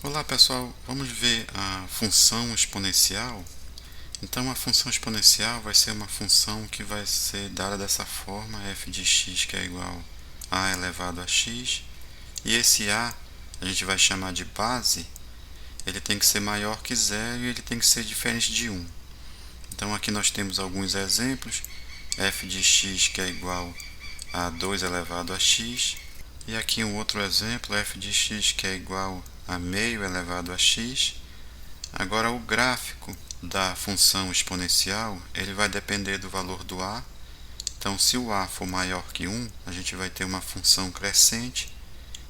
Olá pessoal, vamos ver a função exponencial. Então a função exponencial vai ser uma função que vai ser dada dessa forma, f de x que é igual a elevado a x, e esse a gente vai chamar de base, ele tem que ser maior que zero e ele tem que ser diferente de 1. Então aqui nós temos alguns exemplos, f de x que é igual a 2 elevado a x, e aqui um outro exemplo, f de x que é igual a meio elevado a x. Agora o gráfico da função exponencial, ele vai depender do valor do a. Então se o a for maior que 1, a gente vai ter uma função crescente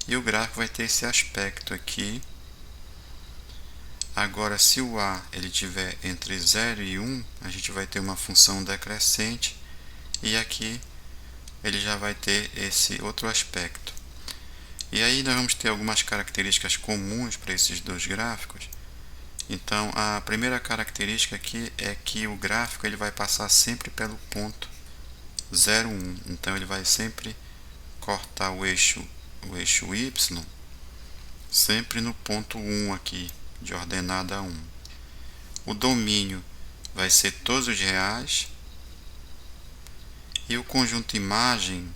e o gráfico vai ter esse aspecto aqui. Agora se o a ele tiver entre 0 e 1, a gente vai ter uma função decrescente e aqui ele já vai ter esse outro aspecto. E aí nós vamos ter algumas características comuns para esses dois gráficos. Então a primeira característica aqui é que o gráfico ele vai passar sempre pelo ponto 0, 1. Então ele vai sempre cortar o eixo y sempre no ponto 1 aqui, de ordenada 1. O domínio vai ser todos os reais e o conjunto imagem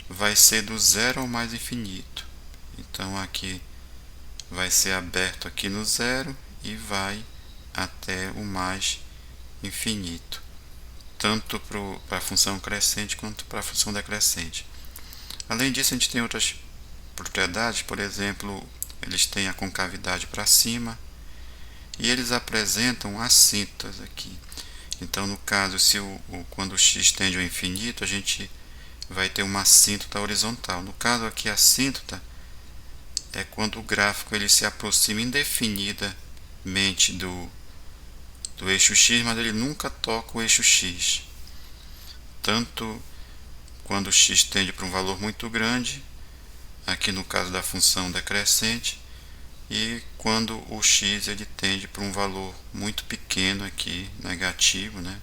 vai ser do zero ao mais infinito. Então aqui vai ser aberto aqui no zero e vai até o mais infinito, tanto para a função crescente quanto para a função decrescente. Além disso, a gente tem outras propriedades, por exemplo, eles têm a concavidade para cima e eles apresentam assíntotas aqui. Então, no caso, se quando o x tende ao infinito, a gente vai ter uma assíntota horizontal. No caso aqui, a assíntota é quando o gráfico ele se aproxima indefinidamente do eixo x, mas ele nunca toca o eixo x. Tanto quando o x tende para um valor muito grande, aqui no caso da função decrescente, e quando o x ele tende para um valor muito pequeno aqui, negativo, né,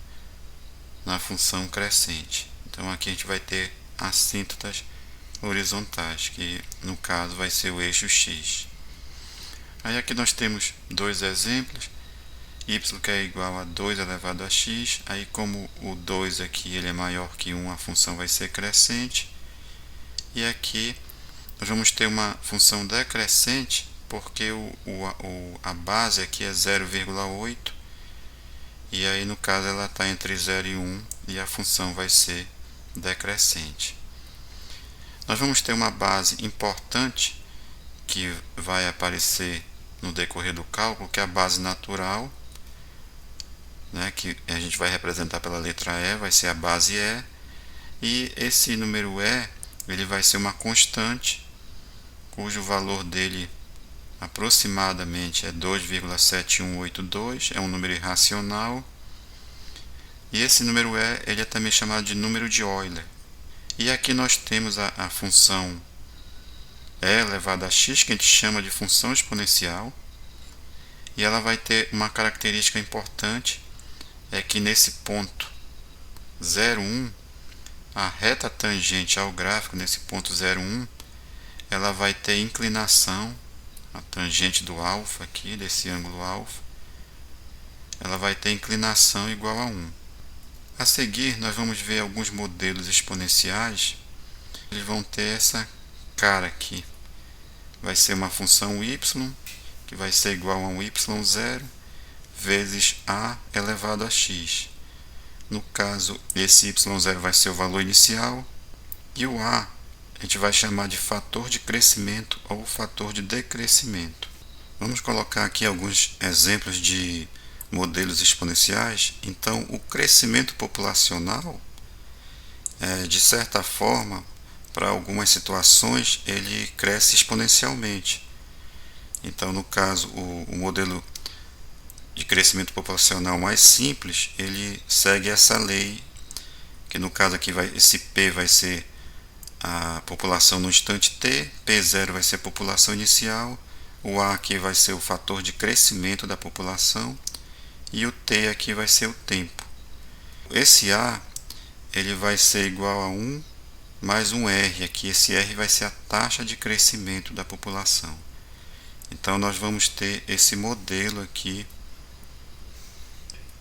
na função crescente. Então aqui a gente vai ter assíntotas horizontais, que no caso vai ser o eixo x. Aí aqui nós temos dois exemplos, y que é igual a 2 elevado a x, aí como o 2 aqui ele é maior que 1, a função vai ser crescente, e aqui nós vamos ter uma função decrescente, porque a base aqui é 0,8, e aí no caso ela está entre 0 e 1, e a função vai ser decrescente. Nós vamos ter uma base importante que vai aparecer no decorrer do cálculo, que é a base natural, né, que a gente vai representar pela letra E, vai ser a base E, e esse número E ele vai ser uma constante, cujo valor dele aproximadamente é 2,7182, é um número irracional, e esse número E ele é também chamado de número de Euler. E aqui nós temos a função E elevado a x, que a gente chama de função exponencial, e ela vai ter uma característica importante, é que nesse ponto 0, 1, a reta tangente ao gráfico nesse ponto 0, 1, ela vai ter inclinação, a tangente do alfa aqui, desse ângulo alfa, ela vai ter inclinação igual a 1. A seguir, nós vamos ver alguns modelos exponenciais, eles vão ter essa cara aqui. Vai ser uma função y, que vai ser igual a um y0, vezes a elevado a x. No caso, esse y0 vai ser o valor inicial, e o a gente vai chamar de fator de crescimento ou fator de decrescimento. Vamos colocar aqui alguns exemplos de modelos exponenciais. Então, o crescimento populacional, de certa forma, para algumas situações, ele cresce exponencialmente. Então, no caso, o modelo de crescimento populacional mais simples, ele segue essa lei, que no caso aqui esse P vai ser a população no instante t, P0 vai ser a população inicial, o A aqui vai ser o fator de crescimento da população e o T aqui vai ser o tempo. Esse A ele vai ser igual a 1 mais um R aqui, esse R vai ser a taxa de crescimento da população. Então nós vamos ter esse modelo aqui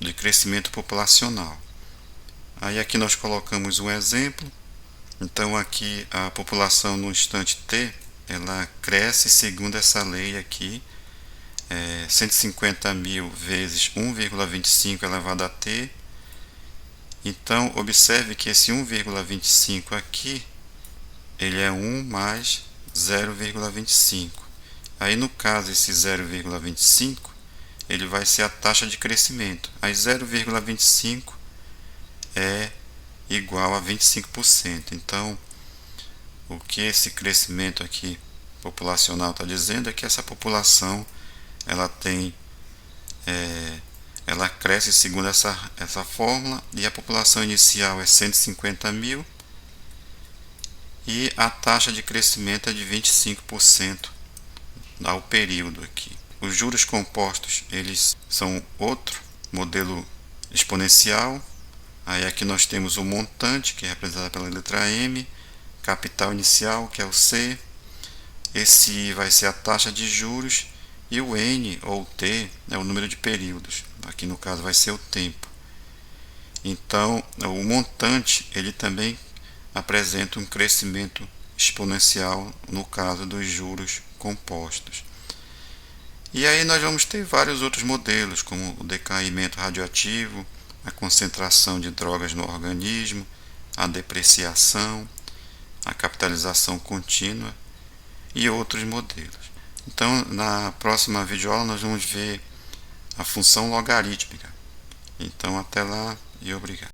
de crescimento populacional. Aí aqui nós colocamos um exemplo. Então aqui a população no instante t, ela cresce segundo essa lei aqui, 150.000 vezes 1,25 elevado a t. Então observe que esse 1,25 aqui, ele é 1 mais 0,25. Aí no caso esse 0,25, ele vai ser a taxa de crescimento. Aí 0,25 é igual a 25%. Então, o que esse crescimento aqui populacional está dizendo é que essa população ela cresce segundo essa fórmula, e a população inicial é 150.000 e a taxa de crescimento é de 25% ao período aqui. Os juros compostos, eles são outro modelo exponencial. Aí aqui nós temos o montante, que é representado pela letra M, capital inicial, que é o C, esse I vai ser a taxa de juros, e o N ou T é o número de períodos, aqui no caso vai ser o tempo. Então o montante, ele também apresenta um crescimento exponencial no caso dos juros compostos. E aí nós vamos ter vários outros modelos, como o decaimento radioativo, a concentração de drogas no organismo, a depreciação, a capitalização contínua e outros modelos. Então, na próxima videoaula nós vamos ver a função logarítmica. Então, até lá e obrigado.